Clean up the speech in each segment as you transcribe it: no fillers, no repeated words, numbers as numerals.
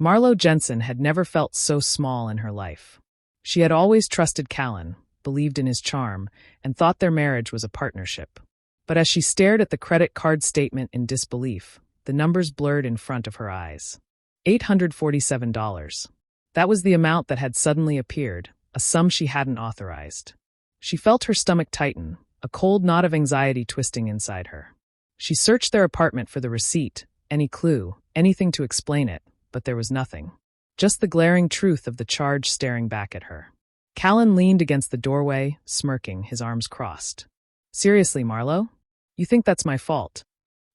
Marlo Jensen had never felt so small in her life. She had always trusted Callan, believed in his charm, and thought their marriage was a partnership. But as she stared at the credit card statement in disbelief, the numbers blurred in front of her eyes. $847. That was the amount that had suddenly appeared, a sum she hadn't authorized. She felt her stomach tighten, a cold knot of anxiety twisting inside her. She searched their apartment for the receipt, any clue, anything to explain it, but there was nothing. Just the glaring truth of the charge staring back at her. Callan leaned against the doorway, smirking, his arms crossed. "Seriously, Marlo? You think that's my fault?"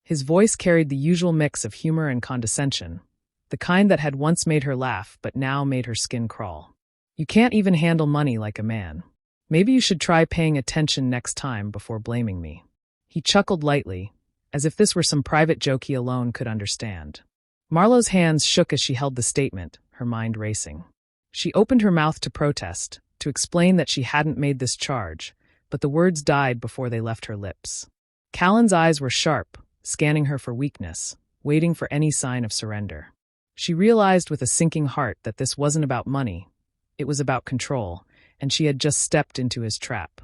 His voice carried the usual mix of humor and condescension, the kind that had once made her laugh but now made her skin crawl. "You can't even handle money like a man. Maybe you should try paying attention next time before blaming me." He chuckled lightly, as if this were some private joke he alone could understand. Marlo's hands shook as she held the statement, her mind racing. She opened her mouth to protest, to explain that she hadn't made this charge, but the words died before they left her lips. Callan's eyes were sharp, scanning her for weakness, waiting for any sign of surrender. She realized with a sinking heart that this wasn't about money. It was about control, and she had just stepped into his trap.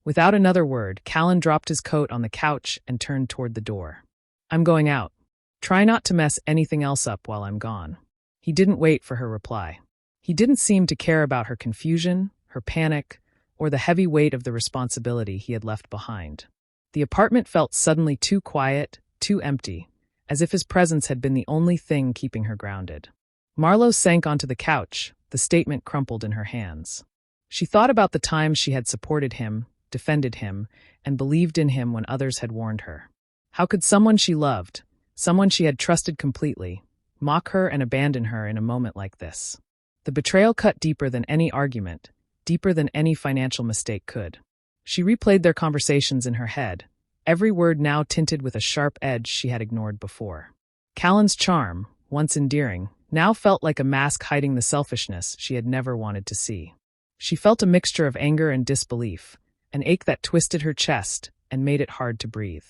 Without another word, Callan dropped his coat on the couch and turned toward the door. "I'm going out. Try not to mess anything else up while I'm gone." He didn't wait for her reply. He didn't seem to care about her confusion, her panic, or the heavy weight of the responsibility he had left behind. The apartment felt suddenly too quiet, too empty, as if his presence had been the only thing keeping her grounded. Marlo sank onto the couch, the statement crumpled in her hands. She thought about the times she had supported him, defended him, and believed in him when others had warned her. How could someone she loved, someone she had trusted completely, mock her and abandon her in a moment like this? The betrayal cut deeper than any argument, deeper than any financial mistake could. She replayed their conversations in her head, every word now tinted with a sharp edge she had ignored before. Callan's charm, once endearing, now felt like a mask hiding the selfishness she had never wanted to see. She felt a mixture of anger and disbelief, an ache that twisted her chest and made it hard to breathe.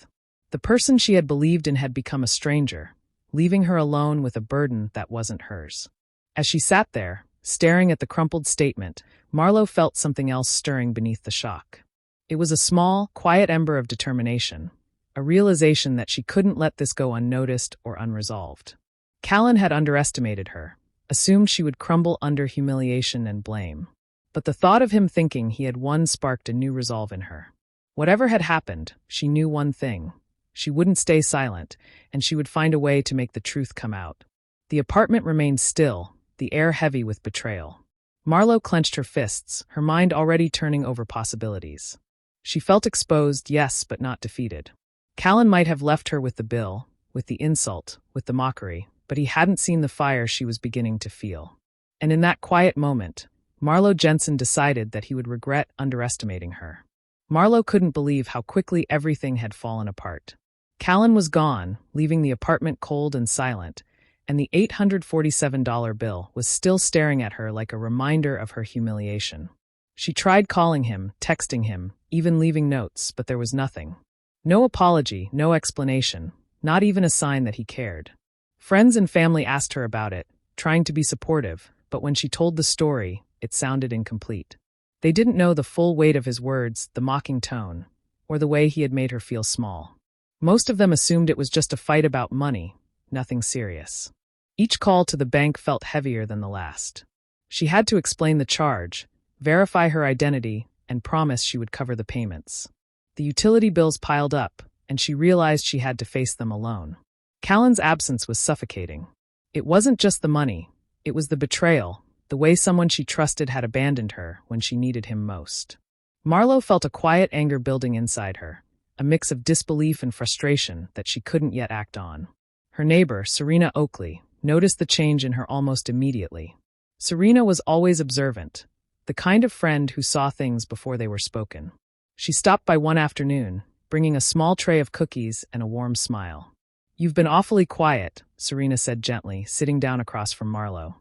The person she had believed in had become a stranger, leaving her alone with a burden that wasn't hers. As she sat there, staring at the crumpled statement, Marlo felt something else stirring beneath the shock. It was a small, quiet ember of determination, a realization that she couldn't let this go unnoticed or unresolved. Callan had underestimated her, assumed she would crumble under humiliation and blame. But the thought of him thinking he had won sparked a new resolve in her. Whatever had happened, she knew one thing. She wouldn't stay silent, and she would find a way to make the truth come out. The apartment remained still, the air heavy with betrayal. Marlo clenched her fists, her mind already turning over possibilities. She felt exposed, yes, but not defeated. Callan might have left her with the bill, with the insult, with the mockery, but he hadn't seen the fire she was beginning to feel. And in that quiet moment, Marlo Jensen decided that he would regret underestimating her. Marlo couldn't believe how quickly everything had fallen apart. Callan was gone, leaving the apartment cold and silent, and the $847 bill was still staring at her like a reminder of her humiliation. She tried calling him, texting him, even leaving notes, but there was nothing. No apology, no explanation, not even a sign that he cared. Friends and family asked her about it, trying to be supportive, but when she told the story, it sounded incomplete. They didn't know the full weight of his words, the mocking tone, or the way he had made her feel small. Most of them assumed it was just a fight about money, nothing serious. Each call to the bank felt heavier than the last. She had to explain the charge, verify her identity, and promise she would cover the payments. The utility bills piled up, and she realized she had to face them alone. Callan's absence was suffocating. It wasn't just the money, it was the betrayal, the way someone she trusted had abandoned her when she needed him most. Marlo felt a quiet anger building inside her, a mix of disbelief and frustration that she couldn't yet act on. Her neighbor, Serena Oakley, noticed the change in her almost immediately. Serena was always observant, the kind of friend who saw things before they were spoken. She stopped by one afternoon, bringing a small tray of cookies and a warm smile. "You've been awfully quiet," Serena said gently, sitting down across from Marlo.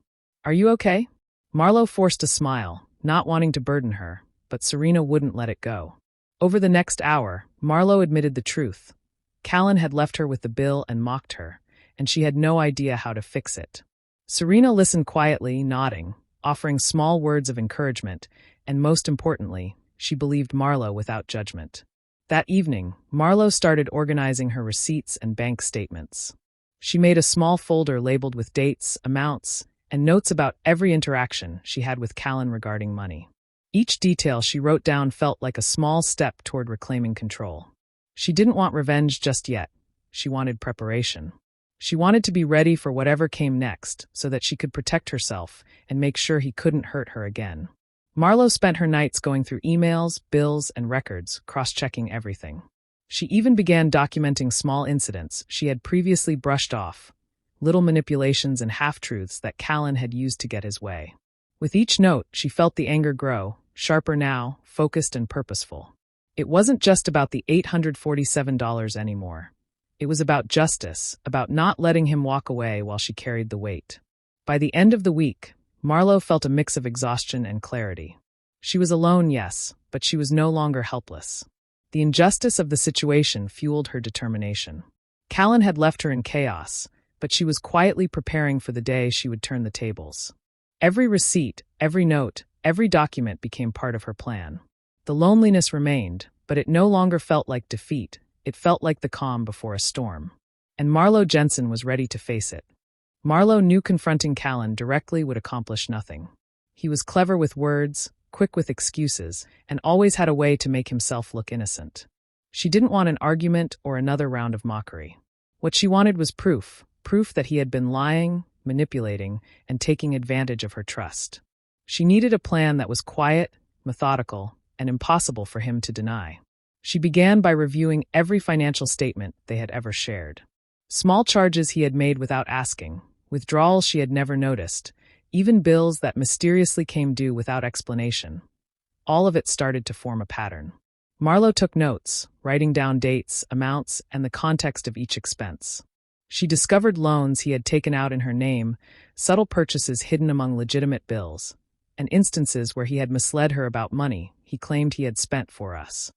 "Are you okay?" Marlo forced a smile, not wanting to burden her, but Serena wouldn't let it go. Over the next hour, Marlo admitted the truth. Callan had left her with the bill and mocked her, and she had no idea how to fix it. Serena listened quietly, nodding, offering small words of encouragement, and most importantly, she believed Marlo without judgment. That evening, Marlo started organizing her receipts and bank statements. She made a small folder labeled with dates, amounts, and notes about every interaction she had with Callan regarding money. Each detail she wrote down felt like a small step toward reclaiming control. She didn't want revenge just yet. She wanted preparation. She wanted to be ready for whatever came next so that she could protect herself and make sure he couldn't hurt her again. Marlo spent her nights going through emails, bills, and records, cross-checking everything. She even began documenting small incidents she had previously brushed off, little manipulations and half-truths that Callan had used to get his way. With each note, she felt the anger grow, sharper now, focused and purposeful. It wasn't just about the $847 anymore. It was about justice, about not letting him walk away while she carried the weight. By the end of the week, Marlo felt a mix of exhaustion and clarity. She was alone, yes, but she was no longer helpless. The injustice of the situation fueled her determination. Callan had left her in chaos, but she was quietly preparing for the day she would turn the tables. Every receipt, every note, every document became part of her plan. The loneliness remained, but it no longer felt like defeat. It felt like the calm before a storm. And Marlo Jensen was ready to face it. Marlo knew confronting Callan directly would accomplish nothing. He was clever with words, quick with excuses, and always had a way to make himself look innocent. She didn't want an argument or another round of mockery. What she wanted was proof that he had been lying, manipulating, and taking advantage of her trust. She needed a plan that was quiet, methodical, and impossible for him to deny. She began by reviewing every financial statement they had ever shared. Small charges he had made without asking, withdrawals she had never noticed, even bills that mysteriously came due without explanation. All of it started to form a pattern. Marlo took notes, writing down dates, amounts, and the context of each expense. She discovered loans he had taken out in her name, subtle purchases hidden among legitimate bills, and instances where he had misled her about money he claimed he had spent for us.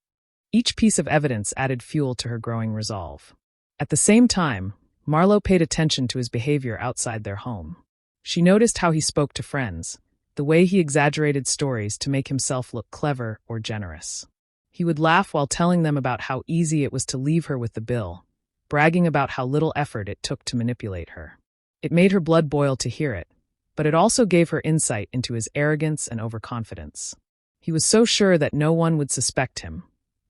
Each piece of evidence added fuel to her growing resolve. At the same time, Marlo paid attention to his behavior outside their home. She noticed how he spoke to friends, the way he exaggerated stories to make himself look clever or generous. He would laugh while telling them about how easy it was to leave her with the bill, bragging about how little effort it took to manipulate her. It made her blood boil to hear it, but it also gave her insight into his arrogance and overconfidence. He was so sure that no one would suspect him,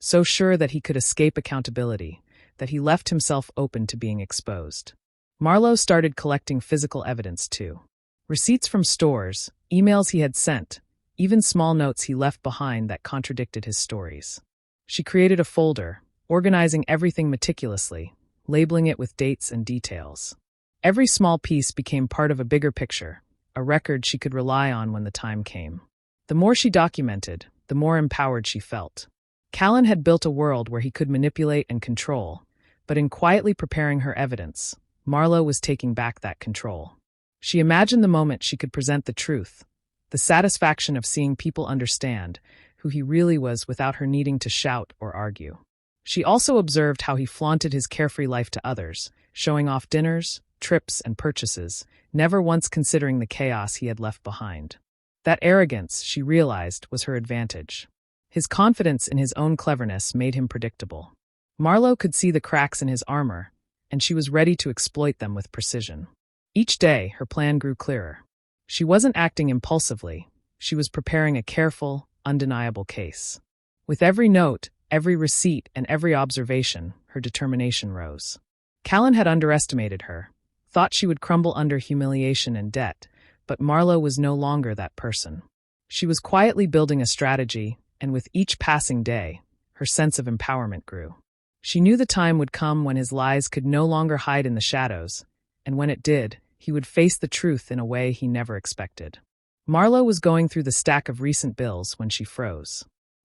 so sure that he could escape accountability, that he left himself open to being exposed. Marlo started collecting physical evidence too. Receipts from stores, emails he had sent, even small notes he left behind that contradicted his stories. She created a folder, organizing everything meticulously, labeling it with dates and details. Every small piece became part of a bigger picture, a record she could rely on when the time came. The more she documented, the more empowered she felt. Callan had built a world where he could manipulate and control, but in quietly preparing her evidence, Marlo was taking back that control. She imagined the moment she could present the truth, the satisfaction of seeing people understand who he really was without her needing to shout or argue. She also observed how he flaunted his carefree life to others, showing off dinners, trips, and purchases, never once considering the chaos he had left behind. That arrogance, she realized, was her advantage. His confidence in his own cleverness made him predictable. Marlo could see the cracks in his armor, and she was ready to exploit them with precision. Each day, her plan grew clearer. She wasn't acting impulsively. She was preparing a careful, undeniable case. With every note, every receipt, and every observation, her determination rose. Callan had underestimated her, thought she would crumble under humiliation and debt, but Marlo was no longer that person. She was quietly building a strategy, and with each passing day, her sense of empowerment grew. She knew the time would come when his lies could no longer hide in the shadows, and when it did, he would face the truth in a way he never expected. Marlo was going through the stack of recent bills when she froze.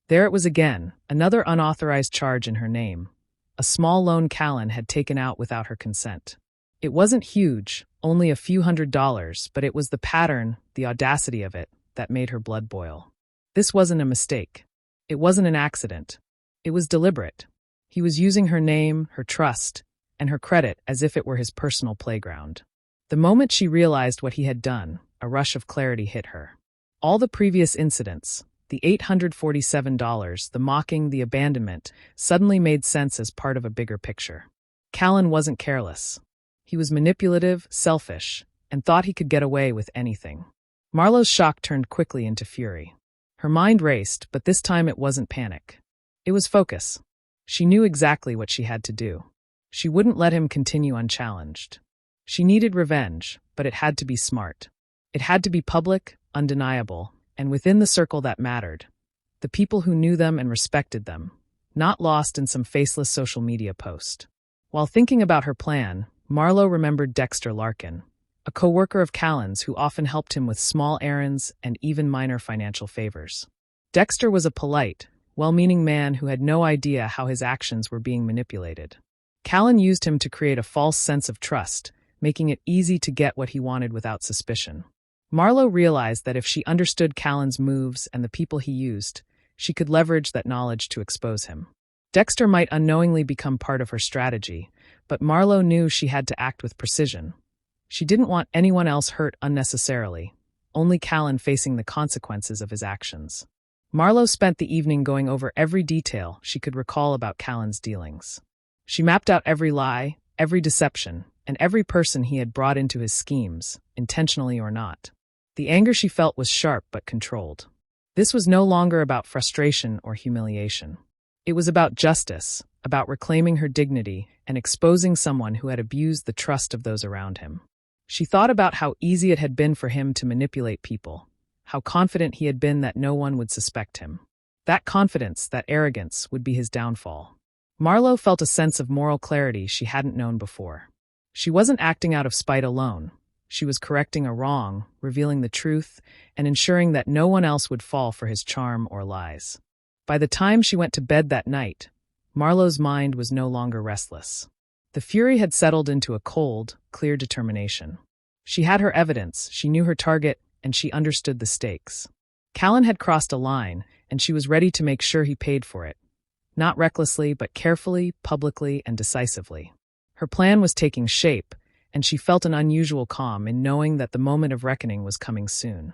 There it was again, another unauthorized charge in her name, a small loan Callan had taken out without her consent. It wasn't huge, only a few $100s, but it was the pattern, the audacity of it, that made her blood boil. This wasn't a mistake. It wasn't an accident. It was deliberate. He was using her name, her trust, and her credit as if it were his personal playground. The moment she realized what he had done, a rush of clarity hit her. All the previous incidents, the $847, the mocking, the abandonment, suddenly made sense as part of a bigger picture. Callan wasn't careless. He was manipulative, selfish, and thought he could get away with anything. Marlowe's shock turned quickly into fury. Her mind raced, but this time it wasn't panic. It was focus. She knew exactly what she had to do. She wouldn't let him continue unchallenged. She needed revenge, but it had to be smart. It had to be public, undeniable, and within the circle that mattered. The people who knew them and respected them, not lost in some faceless social media post. While thinking about her plan, Marlowe remembered Dexter Larkin, a co-worker of Callan's who often helped him with small errands and even minor financial favors. Dexter was a polite, well-meaning man who had no idea how his actions were being manipulated. Callan used him to create a false sense of trust, making it easy to get what he wanted without suspicion. Marlowe realized that if she understood Callan's moves and the people he used, she could leverage that knowledge to expose him. Dexter might unknowingly become part of her strategy, but Marlowe knew she had to act with precision. She didn't want anyone else hurt unnecessarily, only Callan facing the consequences of his actions. Marlowe spent the evening going over every detail she could recall about Callan's dealings. She mapped out every lie, every deception, and every person he had brought into his schemes, intentionally or not. The anger she felt was sharp but controlled. This was no longer about frustration or humiliation. It was about justice, about reclaiming her dignity and exposing someone who had abused the trust of those around him. She thought about how easy it had been for him to manipulate people, how confident he had been that no one would suspect him. That confidence, that arrogance, would be his downfall. Marlowe felt a sense of moral clarity she hadn't known before. She wasn't acting out of spite alone. She was correcting a wrong, revealing the truth, and ensuring that no one else would fall for his charm or lies. By the time she went to bed that night, Marlowe's mind was no longer restless. The fury had settled into a cold, clear determination. She had her evidence, she knew her target, and she understood the stakes. Callan had crossed a line, and she was ready to make sure he paid for it. Not recklessly, but carefully, publicly, and decisively. Her plan was taking shape, and she felt an unusual calm in knowing that the moment of reckoning was coming soon.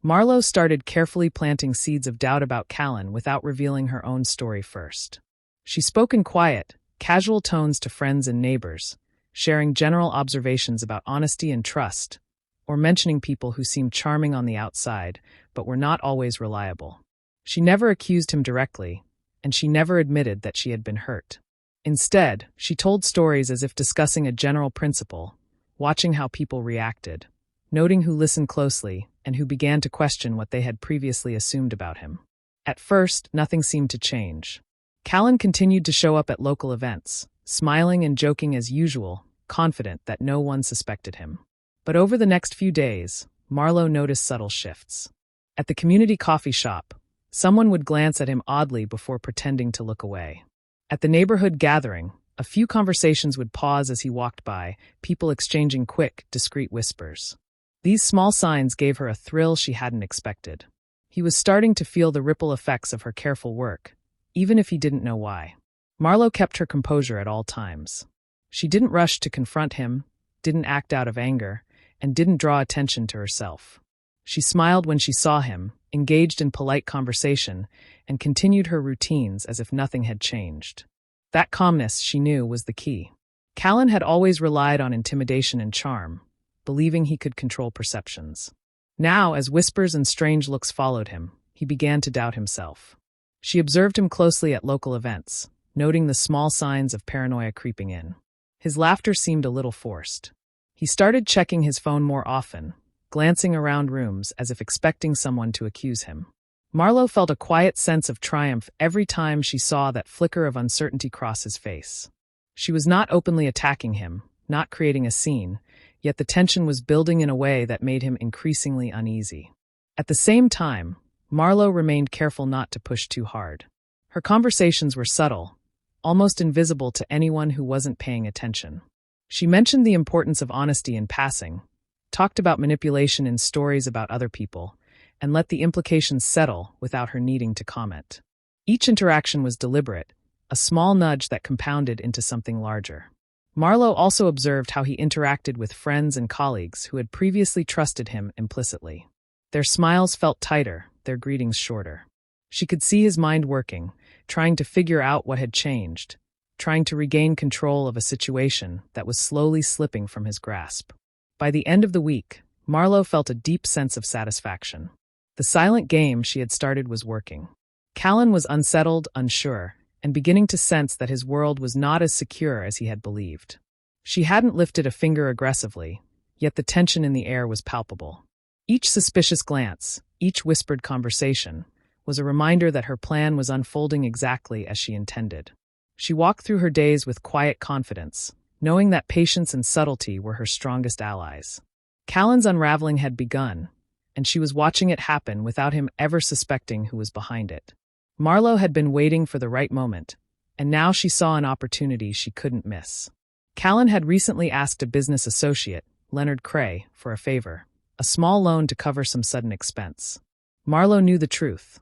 Marlowe started carefully planting seeds of doubt about Callan without revealing her own story first. She spoke in quiet, casual tones to friends and neighbors, sharing general observations about honesty and trust, or mentioning people who seemed charming on the outside but were not always reliable. She never accused him directly, and she never admitted that she had been hurt. Instead, she told stories as if discussing a general principle, watching how people reacted, noting who listened closely and who began to question what they had previously assumed about him. At first, nothing seemed to change. Callan continued to show up at local events, smiling and joking as usual, confident that no one suspected him. But over the next few days, Marlowe noticed subtle shifts. At the community coffee shop, someone would glance at him oddly before pretending to look away. At the neighborhood gathering, a few conversations would pause as he walked by, people exchanging quick, discreet whispers. These small signs gave her a thrill she hadn't expected. He was starting to feel the ripple effects of her careful work, even if he didn't know why. Marlowe kept her composure at all times. She didn't rush to confront him, didn't act out of anger, and didn't draw attention to herself. She smiled when she saw him, engaged in polite conversation, and continued her routines as if nothing had changed. That calmness, she knew, was the key. Callan had always relied on intimidation and charm, believing he could control perceptions. Now, as whispers and strange looks followed him, he began to doubt himself. She observed him closely at local events, noting the small signs of paranoia creeping in. His laughter seemed a little forced. He started checking his phone more often, glancing around rooms as if expecting someone to accuse him. Marlowe felt a quiet sense of triumph every time she saw that flicker of uncertainty cross his face. She was not openly attacking him, not creating a scene, yet the tension was building in a way that made him increasingly uneasy. At the same time, Marlowe remained careful not to push too hard. Her conversations were subtle, almost invisible to anyone who wasn't paying attention. She mentioned the importance of honesty in passing, talked about manipulation in stories about other people, and let the implications settle without her needing to comment. Each interaction was deliberate, a small nudge that compounded into something larger. Marlowe also observed how he interacted with friends and colleagues who had previously trusted him implicitly. Their smiles felt tighter, their greetings shorter. She could see his mind working, trying to figure out what had changed, trying to regain control of a situation that was slowly slipping from his grasp. By the end of the week, Marlowe felt a deep sense of satisfaction. The silent game she had started was working. Callan was unsettled, unsure, and beginning to sense that his world was not as secure as he had believed. She hadn't lifted a finger aggressively, yet the tension in the air was palpable. Each suspicious glance, each whispered conversation, was a reminder that her plan was unfolding exactly as she intended. She walked through her days with quiet confidence, knowing that patience and subtlety were her strongest allies. Callan's unraveling had begun, and she was watching it happen without him ever suspecting who was behind it. Marlowe had been waiting for the right moment, and now she saw an opportunity she couldn't miss. Callan had recently asked a business associate, Leonard Cray, for a favor, a small loan to cover some sudden expense. Marlowe knew the truth.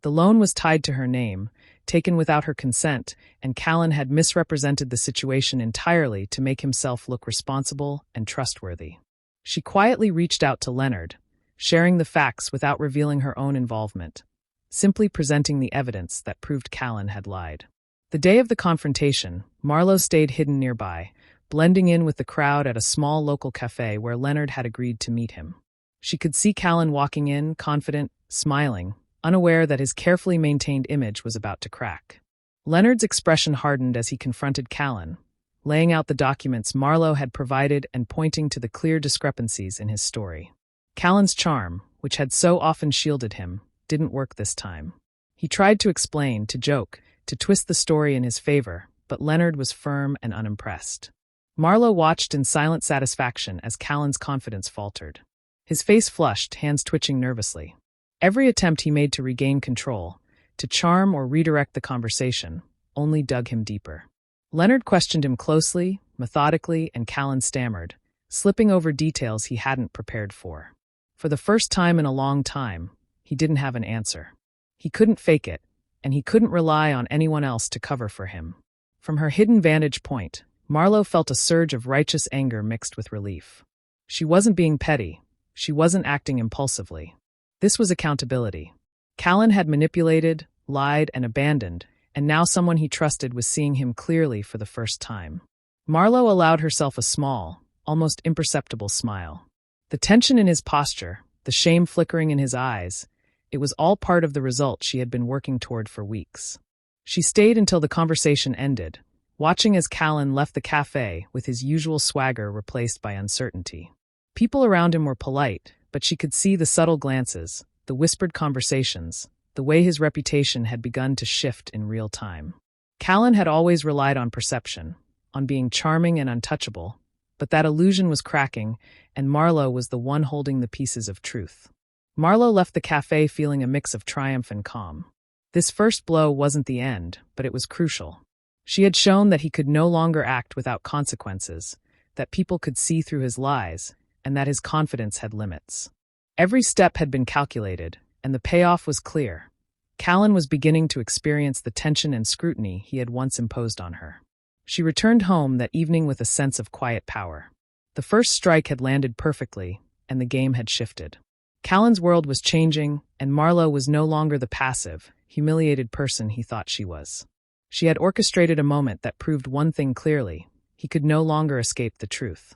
The loan was tied to her name, taken without her consent, and Callan had misrepresented the situation entirely to make himself look responsible and trustworthy. She quietly reached out to Leonard, sharing the facts without revealing her own involvement, simply presenting the evidence that proved Callan had lied. The day of the confrontation, Marlowe stayed hidden nearby, blending in with the crowd at a small local cafe where Leonard had agreed to meet him. She could see Callan walking in, confident, smiling, unaware that his carefully maintained image was about to crack. Leonard's expression hardened as he confronted Callan, laying out the documents Marlowe had provided and pointing to the clear discrepancies in his story. Callan's charm, which had so often shielded him, didn't work this time. He tried to explain, to joke, to twist the story in his favor, but Leonard was firm and unimpressed. Marlowe watched in silent satisfaction as Callan's confidence faltered. His face flushed, hands twitching nervously. Every attempt he made to regain control, to charm or redirect the conversation, only dug him deeper. Leonard questioned him closely, methodically, and Callan stammered, slipping over details he hadn't prepared for. For the first time in a long time, he didn't have an answer. He couldn't fake it, and he couldn't rely on anyone else to cover for him. From her hidden vantage point, Marlowe felt a surge of righteous anger mixed with relief. She wasn't being petty. She wasn't acting impulsively. This was accountability. Callan had manipulated, lied, and abandoned, and now someone he trusted was seeing him clearly for the first time. Marlowe allowed herself a small, almost imperceptible smile. The tension in his posture, the shame flickering in his eyes, it was all part of the result she had been working toward for weeks. She stayed until the conversation ended, watching as Callan left the cafe with his usual swagger replaced by uncertainty. People around him were polite, but she could see the subtle glances, the whispered conversations, the way his reputation had begun to shift in real time. Callan had always relied on perception, on being charming and untouchable, but that illusion was cracking, and Marlowe was the one holding the pieces of truth. Marlowe left the cafe feeling a mix of triumph and calm. This first blow wasn't the end, but it was crucial. She had shown that he could no longer act without consequences, that people could see through his lies, and that his confidence had limits. Every step had been calculated, and the payoff was clear. Callan was beginning to experience the tension and scrutiny he had once imposed on her. She returned home that evening with a sense of quiet power. The first strike had landed perfectly, and the game had shifted. Callan's world was changing, and Marlowe was no longer the passive, humiliated person he thought she was. She had orchestrated a moment that proved one thing clearly: he could no longer escape the truth.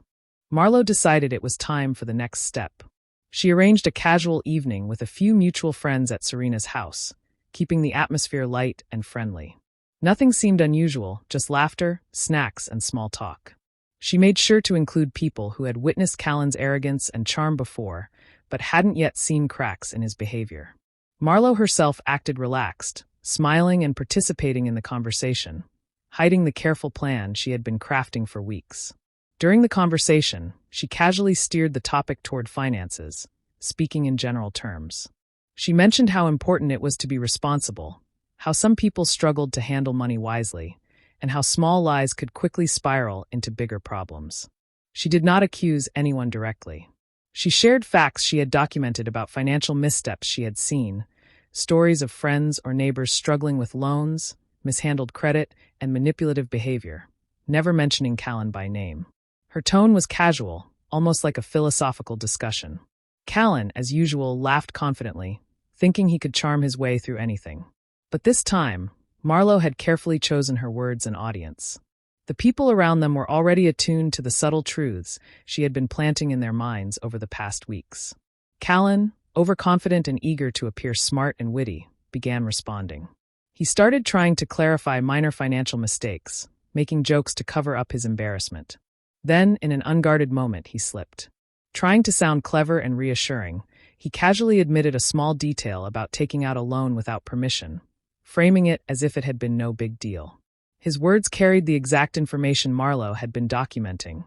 Marlowe decided it was time for the next step. She arranged a casual evening with a few mutual friends at Serena's house, keeping the atmosphere light and friendly. Nothing seemed unusual, just laughter, snacks, and small talk. She made sure to include people who had witnessed Callan's arrogance and charm before, but hadn't yet seen cracks in his behavior. Marlowe herself acted relaxed, smiling and participating in the conversation, hiding the careful plan she had been crafting for weeks. During the conversation, she casually steered the topic toward finances, speaking in general terms. She mentioned how important it was to be responsible, how some people struggled to handle money wisely, and how small lies could quickly spiral into bigger problems. She did not accuse anyone directly. She shared facts she had documented about financial missteps she had seen, stories of friends or neighbors struggling with loans, mishandled credit, and manipulative behavior, never mentioning Callan by name. Her tone was casual, almost like a philosophical discussion. Callan, as usual, laughed confidently, thinking he could charm his way through anything. But this time, Marlowe had carefully chosen her words and audience. The people around them were already attuned to the subtle truths she had been planting in their minds over the past weeks. Callan, overconfident and eager to appear smart and witty, began responding. He started trying to clarify minor financial mistakes, making jokes to cover up his embarrassment. Then, in an unguarded moment, he slipped. Trying to sound clever and reassuring, he casually admitted a small detail about taking out a loan without permission, framing it as if it had been no big deal. His words carried the exact information Marlowe had been documenting,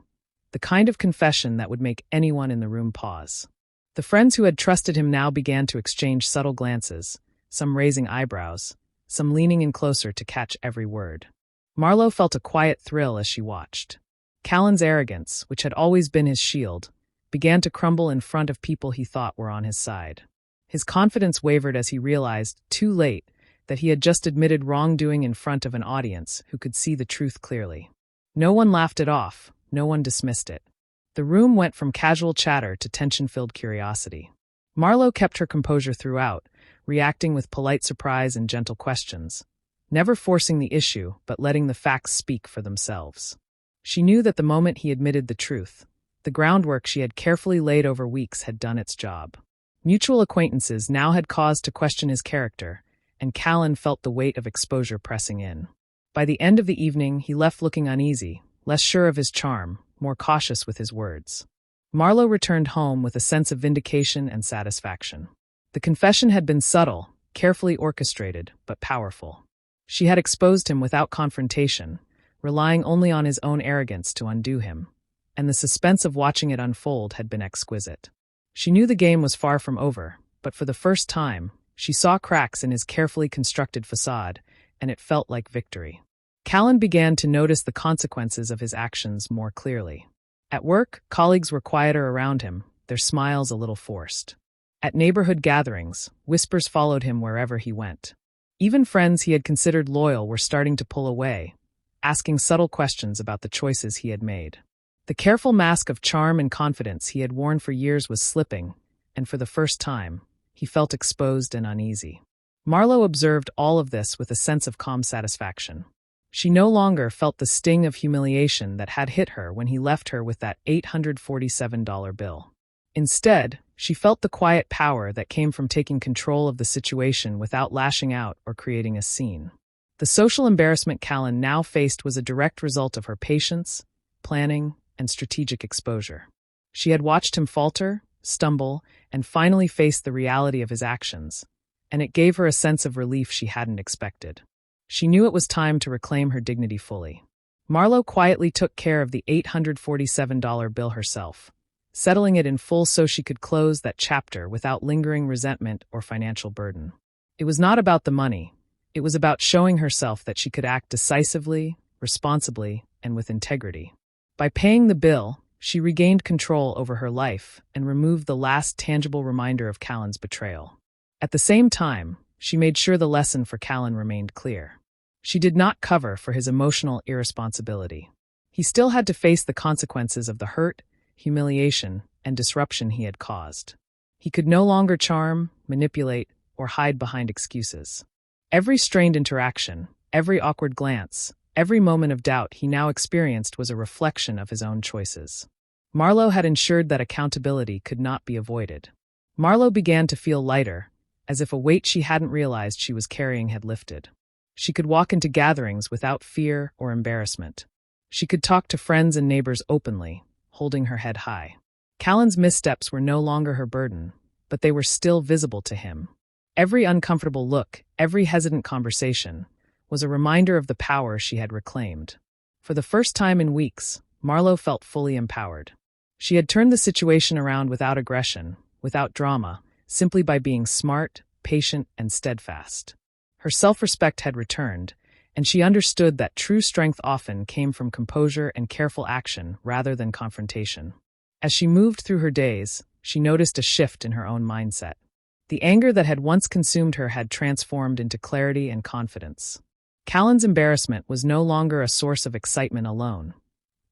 the kind of confession that would make anyone in the room pause. The friends who had trusted him now began to exchange subtle glances, some raising eyebrows, some leaning in closer to catch every word. Marlowe felt a quiet thrill as she watched. Callan's arrogance, which had always been his shield, began to crumble in front of people he thought were on his side. His confidence wavered as he realized, too late, that he had just admitted wrongdoing in front of an audience who could see the truth clearly. No one laughed it off, no one dismissed it. The room went from casual chatter to tension-filled curiosity. Marlowe kept her composure throughout, reacting with polite surprise and gentle questions, never forcing the issue but letting the facts speak for themselves. She knew that the moment he admitted the truth, the groundwork she had carefully laid over weeks had done its job. Mutual acquaintances now had cause to question his character, and Callan felt the weight of exposure pressing in. By the end of the evening, he left looking uneasy, less sure of his charm, more cautious with his words. Marlowe returned home with a sense of vindication and satisfaction. The confession had been subtle, carefully orchestrated, but powerful. She had exposed him without confrontation, relying only on his own arrogance to undo him, and the suspense of watching it unfold had been exquisite. She knew the game was far from over, but for the first time, she saw cracks in his carefully constructed facade, and it felt like victory. Callan began to notice the consequences of his actions more clearly. At work, colleagues were quieter around him, their smiles a little forced. At neighborhood gatherings, whispers followed him wherever he went. Even friends he had considered loyal were starting to pull away, asking subtle questions about the choices he had made. The careful mask of charm and confidence he had worn for years was slipping, and for the first time, he felt exposed and uneasy. Marlowe observed all of this with a sense of calm satisfaction. She no longer felt the sting of humiliation that had hit her when he left her with that $847 bill. Instead, she felt the quiet power that came from taking control of the situation without lashing out or creating a scene. The social embarrassment Callan now faced was a direct result of her patience, planning, and strategic exposure. She had watched him falter, stumble, and finally face the reality of his actions, and it gave her a sense of relief she hadn't expected. She knew it was time to reclaim her dignity fully. Marlowe quietly took care of the $847 bill herself, settling it in full so she could close that chapter without lingering resentment or financial burden. It was not about the money. It was about showing herself that she could act decisively, responsibly, and with integrity. By paying the bill, she regained control over her life and removed the last tangible reminder of Callan's betrayal. At the same time, she made sure the lesson for Callan remained clear. She did not cover for his emotional irresponsibility. He still had to face the consequences of the hurt, humiliation, and disruption he had caused. He could no longer charm, manipulate, or hide behind excuses. Every strained interaction, every awkward glance, every moment of doubt he now experienced was a reflection of his own choices. Marlowe had ensured that accountability could not be avoided. Marlowe began to feel lighter, as if a weight she hadn't realized she was carrying had lifted. She could walk into gatherings without fear or embarrassment. She could talk to friends and neighbors openly, holding her head high. Callan's missteps were no longer her burden, but they were still visible to him. Every uncomfortable look, every hesitant conversation, was a reminder of the power she had reclaimed. For the first time in weeks, Marlowe felt fully empowered. She had turned the situation around without aggression, without drama, simply by being smart, patient, and steadfast. Her self-respect had returned, and she understood that true strength often came from composure and careful action rather than confrontation. As she moved through her days, she noticed a shift in her own mindset. The anger that had once consumed her had transformed into clarity and confidence. Callan's embarrassment was no longer a source of excitement alone.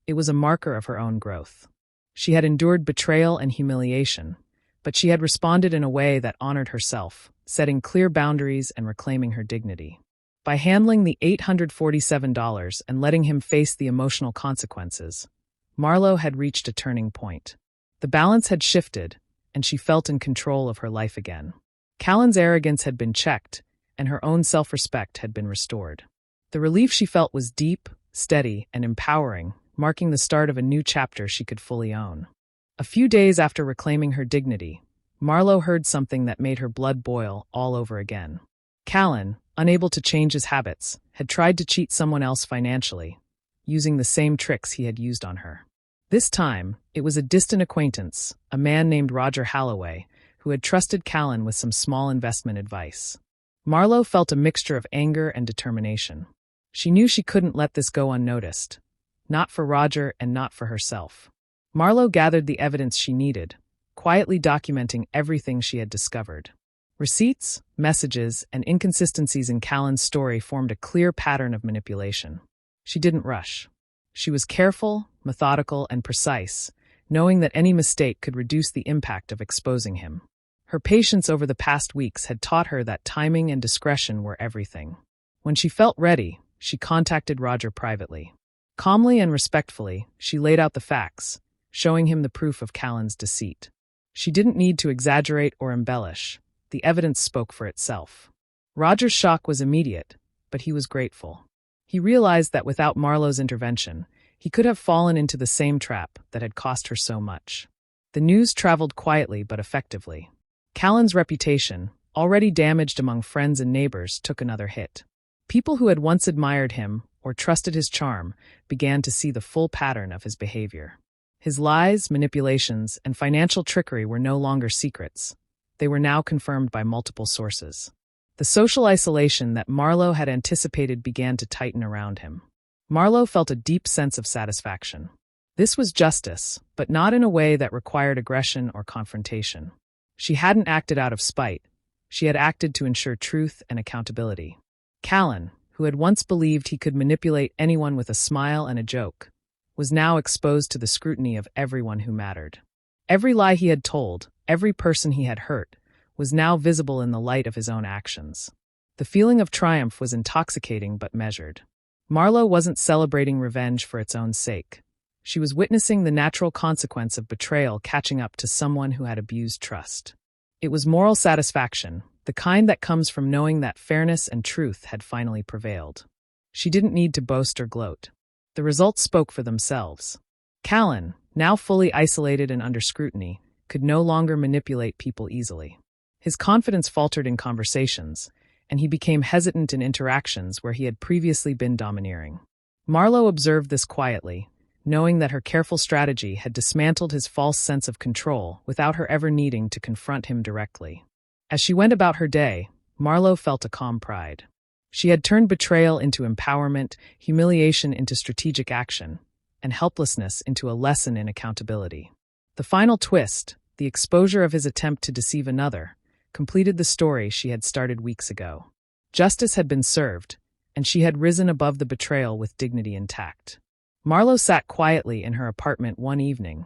It was a marker of her own growth. She had endured betrayal and humiliation, but she had responded in a way that honored herself, setting clear boundaries and reclaiming her dignity. By handling the $847 and letting him face the emotional consequences, Marlowe had reached a turning point. The balance had shifted, and she felt in control of her life again. Callan's arrogance had been checked, and her own self-respect had been restored. The relief she felt was deep, steady, and empowering, marking the start of a new chapter she could fully own. A few days after reclaiming her dignity, Marlowe heard something that made her blood boil all over again. Callan, unable to change his habits, had tried to cheat someone else financially, using the same tricks he had used on her. This time, it was a distant acquaintance, a man named Roger Holloway, who had trusted Callan with some small investment advice. Marlowe felt a mixture of anger and determination. She knew she couldn't let this go unnoticed. Not for Roger and not for herself. Marlowe gathered the evidence she needed, quietly documenting everything she had discovered. Receipts, messages, and inconsistencies in Callan's story formed a clear pattern of manipulation. She didn't rush. She was careful, methodical, and precise, knowing that any mistake could reduce the impact of exposing him. Her patience over the past weeks had taught her that timing and discretion were everything. When she felt ready, she contacted Roger privately. Calmly and respectfully, she laid out the facts, showing him the proof of Callan's deceit. She didn't need to exaggerate or embellish. The evidence spoke for itself. Roger's shock was immediate, but he was grateful. He realized that without Marlowe's intervention, he could have fallen into the same trap that had cost her so much. The news traveled quietly but effectively. Callan's reputation, already damaged among friends and neighbors, took another hit. People who had once admired him or trusted his charm began to see the full pattern of his behavior. His lies, manipulations, and financial trickery were no longer secrets. They were now confirmed by multiple sources. The social isolation that Marlowe had anticipated began to tighten around him. Marlowe felt a deep sense of satisfaction. This was justice, but not in a way that required aggression or confrontation. She hadn't acted out of spite. She had acted to ensure truth and accountability. Callan, who had once believed he could manipulate anyone with a smile and a joke, was now exposed to the scrutiny of everyone who mattered. Every lie he had told, every person he had hurt, was now visible in the light of his own actions. The feeling of triumph was intoxicating but measured. Marlowe wasn't celebrating revenge for its own sake. She was witnessing the natural consequence of betrayal catching up to someone who had abused trust. It was moral satisfaction, the kind that comes from knowing that fairness and truth had finally prevailed. She didn't need to boast or gloat. The results spoke for themselves. Callan, now fully isolated and under scrutiny, could no longer manipulate people easily. His confidence faltered in conversations, and he became hesitant in interactions where he had previously been domineering. Marlowe observed this quietly, knowing that her careful strategy had dismantled his false sense of control without her ever needing to confront him directly. As she went about her day, Marlowe felt a calm pride. She had turned betrayal into empowerment, humiliation into strategic action, and helplessness into a lesson in accountability. The final twist, the exposure of his attempt to deceive another, completed the story she had started weeks ago. Justice had been served, and she had risen above the betrayal with dignity intact. Marlowe sat quietly in her apartment one evening,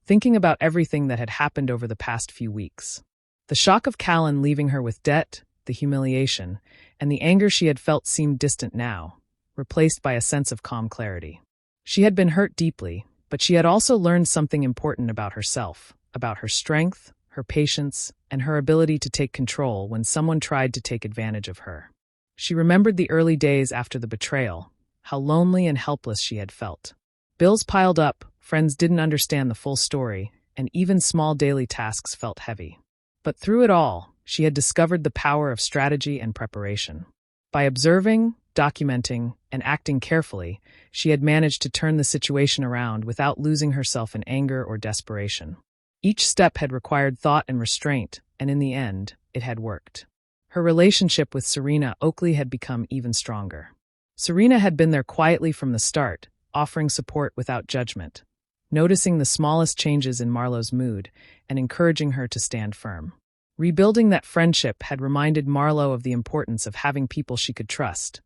thinking about everything that had happened over the past few weeks. The shock of Callan leaving her with debt, the humiliation, and the anger she had felt seemed distant now, replaced by a sense of calm clarity. She had been hurt deeply, but she had also learned something important about herself, about her strength, her patience, and her ability to take control when someone tried to take advantage of her. She remembered the early days after the betrayal, how lonely and helpless she had felt. Bills piled up, friends didn't understand the full story, and even small daily tasks felt heavy. But through it all, she had discovered the power of strategy and preparation. By observing, documenting, and acting carefully, she had managed to turn the situation around without losing herself in anger or desperation. Each step had required thought and restraint, and in the end, it had worked. Her relationship with Serena Oakley had become even stronger. Serena had been there quietly from the start, offering support without judgment, noticing the smallest changes in Marlowe's mood and encouraging her to stand firm. Rebuilding that friendship had reminded Marlowe of the importance of having people she could trust,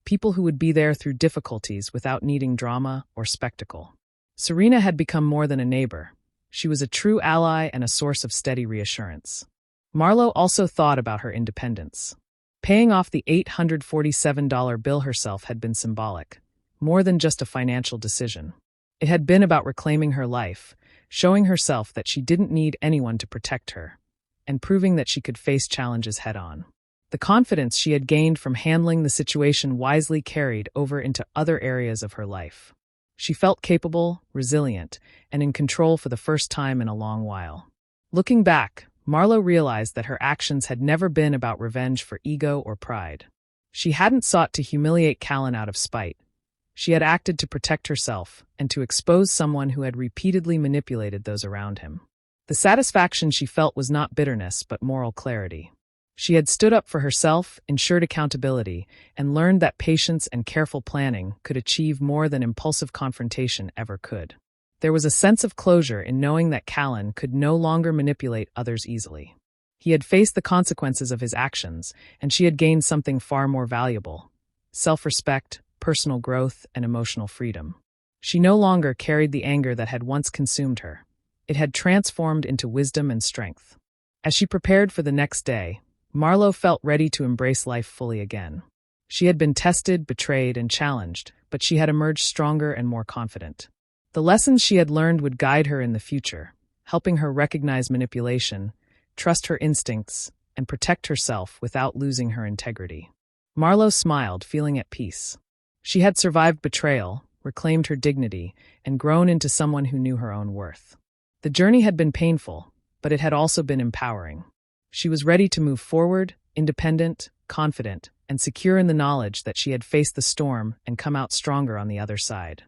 people who would be there through difficulties without needing drama or spectacle. Serena had become more than a neighbor. She was a true ally and a source of steady reassurance. Marlowe also thought about her independence. Paying off the $847 bill herself had been symbolic, more than just a financial decision. It had been about reclaiming her life, showing herself that she didn't need anyone to protect her, and proving that she could face challenges head-on. The confidence she had gained from handling the situation wisely carried over into other areas of her life. She felt capable, resilient, and in control for the first time in a long while. Looking back, Marlowe realized that her actions had never been about revenge for ego or pride. She hadn't sought to humiliate Callan out of spite. She had acted to protect herself and to expose someone who had repeatedly manipulated those around him. The satisfaction she felt was not bitterness but moral clarity. She had stood up for herself, ensured accountability, and learned that patience and careful planning could achieve more than impulsive confrontation ever could. There was a sense of closure in knowing that Callan could no longer manipulate others easily. He had faced the consequences of his actions, and she had gained something far more valuable: self-respect, personal growth, and emotional freedom. She no longer carried the anger that had once consumed her. It had transformed into wisdom and strength. As she prepared for the next day, Marlowe felt ready to embrace life fully again. She had been tested, betrayed, and challenged, but she had emerged stronger and more confident. The lessons she had learned would guide her in the future, helping her recognize manipulation, trust her instincts, and protect herself without losing her integrity. Marlowe smiled, feeling at peace. She had survived betrayal, reclaimed her dignity, and grown into someone who knew her own worth. The journey had been painful, but it had also been empowering. She was ready to move forward, independent, confident, and secure in the knowledge that she had faced the storm and come out stronger on the other side.